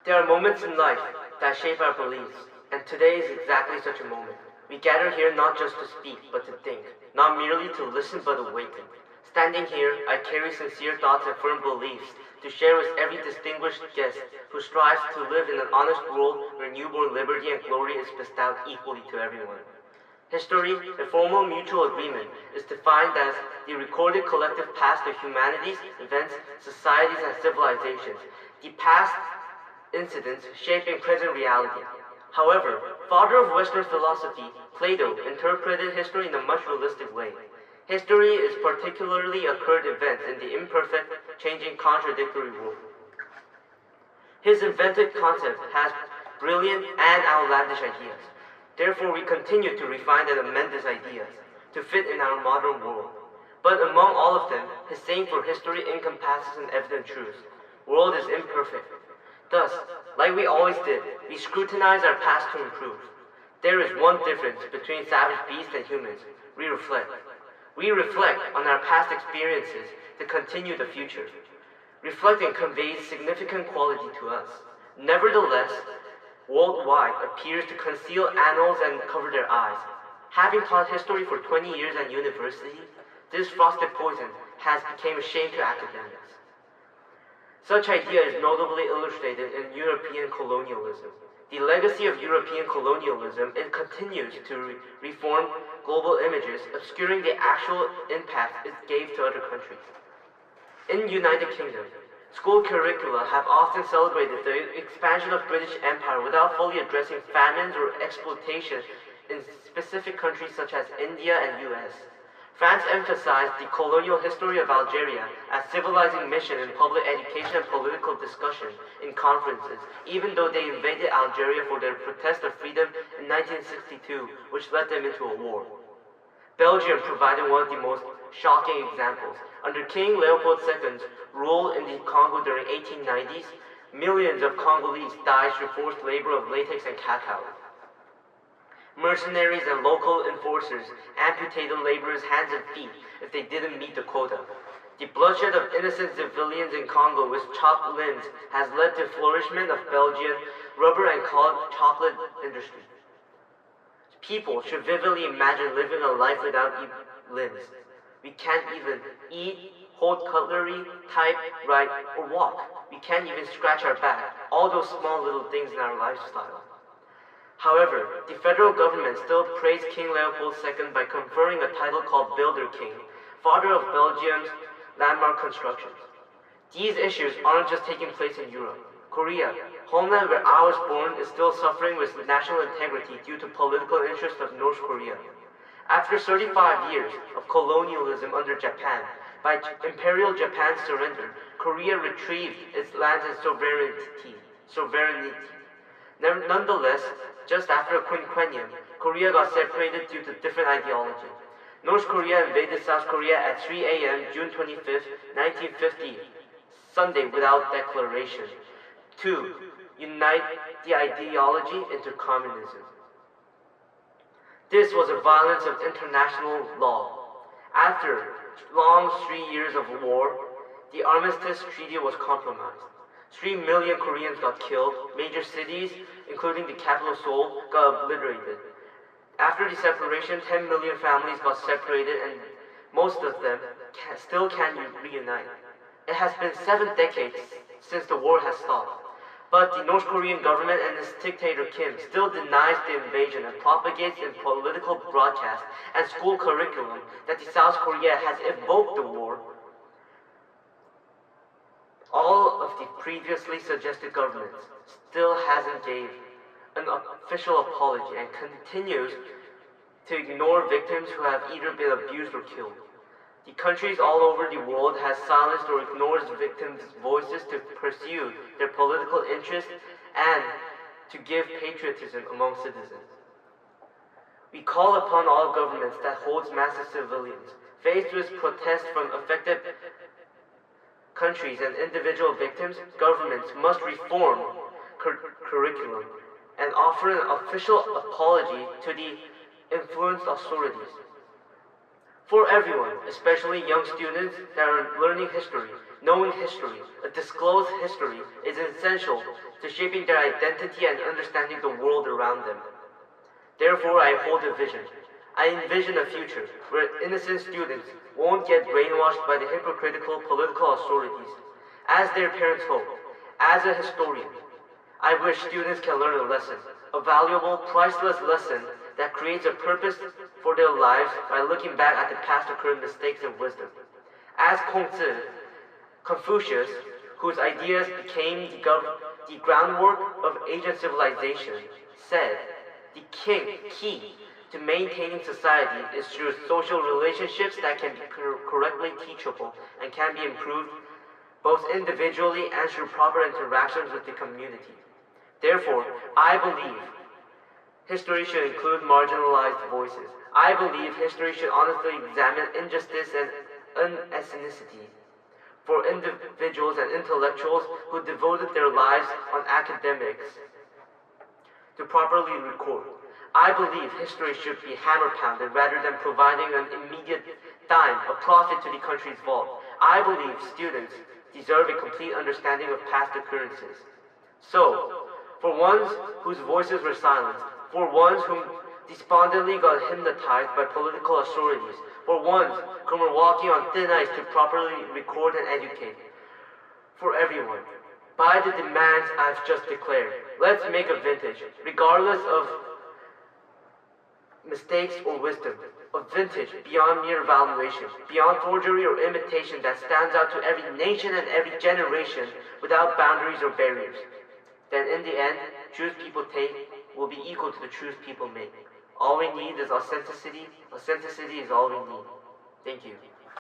There are moments in life that shape our beliefs, and today is exactly such a moment. We gather here not just to speak, but to think, not merely to listen but awaken. Standing here, I carry sincere thoughts and firm beliefs to share with every distinguished guest who strives to live in an honest world where newborn liberty and glory is bestowed equally to everyone. History, a formal mutual agreement, is defined as the recorded collective past of humanities, events, societies, and civilizations. The past incidents shaping present reality. However, father of Western philosophy, Plato, interpreted history in a much realistic way. History is particularly occurred events in the imperfect, changing, contradictory world. His invented concept has brilliant and outlandish ideas. Therefore, we continue to refine and amend these ideas to fit in our modern world. But among all of them, his saying for history encompasses an evident truth. World is imperfect. Thus, like we always did, we scrutinize our past to improve. There is one difference between savage beasts and humans. We reflect. We reflect on our past experiences to continue the future. Reflecting conveys significant quality to us. Nevertheless, worldwide appears to conceal annals and cover their eyes. Having taught history for 20 years at university, this frosted poison has become a shame to academics. Such idea is notably illustrated in European colonialism. The legacy of European colonialism, it continues to reform global images, obscuring the actual impact it gave to other countries. In United Kingdom, school curricula have often celebrated the expansion of British Empire without fully addressing famines or exploitation in specific countries such as India and US. France emphasized the colonial history of Algeria as civilizing mission in public education and political discussion in conferences, even though they invaded Algeria for their protest of freedom in 1962, which led them into a war. Belgium provided one of the most shocking examples. Under King Leopold II's rule in the Congo during 1890s, millions of Congolese died through forced labor of latex and cacao. Mercenaries and local enforcers amputated laborers' hands and feet if they didn't meet the quota. The bloodshed of innocent civilians in Congo with chopped limbs has led to flourishment of Belgian rubber and chocolate industry. People should vividly imagine living a life without limbs. We can't even eat, hold cutlery, type, write, or walk. We can't even scratch our back. All those small little things in our lifestyle. However, the federal government still praised King Leopold II by conferring a title called Builder King, father of Belgium's landmark constructions. These issues aren't just taking place in Europe. Korea, homeland where I was born, is still suffering with national integrity due to political interest of North Korea. After 35 years of colonialism under Japan, by Imperial Japan's surrender, Korea retrieved its lands and sovereignty. Nonetheless, just after a quinquennium, Korea got separated due to different ideology. North Korea invaded South Korea at 3 a.m. June 25, 1950, Sunday without declaration, to unite the ideology into communism. This was a violence of international law. After long 3 years of war, the Armistice Treaty was compromised. 3 million Koreans got killed. Major cities, including the capital Seoul, got obliterated. After the separation, 10 million families got separated and most of them still can't reunite. It has been 7 decades since the war has stopped. But the North Korean government and its dictator Kim still denies the invasion and propagates in political broadcast and school curriculum that the South Korea has evoked the war. All of the previously suggested governments still hasn't gave an official apology and continues to ignore victims who have either been abused or killed. The countries all over the world has silenced or ignored victims' voices to pursue their political interests and to give patriotism among citizens. We call upon all governments that holds massive civilians, faced with protests from affected countries and individual victims, governments must reform curriculum and offer an official apology to the influenced authorities. For everyone, especially young students that are learning history, Knowing history, a disclosed history, is essential to shaping their identity and understanding the world around them. Therefore, I hold a vision. I envision a future where innocent students won't get brainwashed by the hypocritical political authorities, as their parents hope. As a historian, I wish students can learn a lesson, a valuable, priceless lesson that creates a purpose for their lives by looking back at the past occurred mistakes and wisdom. As Kongzi, Confucius, whose ideas became the groundwork of ancient civilization, said, the key to maintaining society is through social relationships that can be correctly teachable and can be improved both individually and through proper interactions with the community. Therefore, I believe history should include marginalized voices. I believe history should honestly examine injustice and unethnicity for individuals and intellectuals who devoted their lives on academics to properly record. I believe history should be hammer-pounded rather than providing an immediate dime, a profit to the country's vault. I believe students deserve a complete understanding of past occurrences. So, for ones whose voices were silenced, for ones whom despondently got hypnotized by political authorities, for ones whom were walking on thin ice to properly record and educate, for everyone, by the demands I've just declared, let's make a vintage, regardless of mistakes or wisdom, a vintage beyond mere valuation, beyond forgery or imitation that stands out to every nation and every generation without boundaries or barriers. Then in the end, truths people take will be equal to the truths people make. All we need is authenticity. Authenticity is all we need. Thank you.